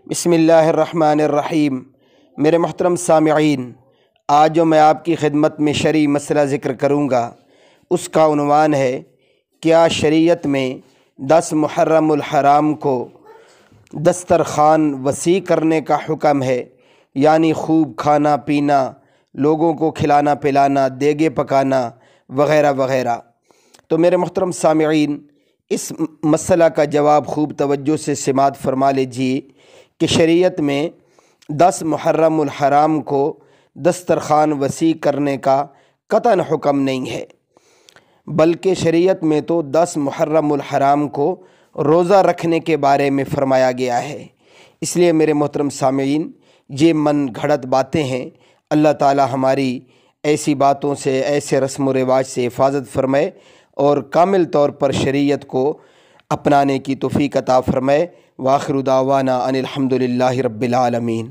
بسم اللہ الرحمن الرحیم۔ میرے محترم سامعین، آج جو میں آپ کی خدمت میں شرعی مسئلہ ذکر کروں گا اس کا عنوان ہے کیا شریعت میں 10 محرم الحرام کو دسترخوان وسیع کرنے کا حکم ہے، یعنی خوب کھانا پینا، لوگوں کو کھلانا پلانا، دیگیں پکانا وغیرہ وغیرہ۔ تو میرے محترم سامعین، اس مسئلہ کا جواب خوب توجہ سے سماعت فرما لیجیے کہ شریعت میں 10 محرم الحرام کو دسترخوان وسیع کرنے کا قطعاً حکم نہیں ہے، بلکہ شریعت میں تو 10 محرم الحرام کو روزہ رکھنے کے بارے میں فرمایا گیا ہے۔ اس لیے میرے محترم سامعین، یہ من گھڑت باتیں ہیں۔ اللہ تعالی ہماری ایسی باتوں سے، ایسے رسم و رواج سے حفاظت فرمائے اور کامل طور پر شریعت کو اپنانے کی توفیق عطا فرمائے۔ وآخر دعوانا ان الحمد للہ رب العالمین۔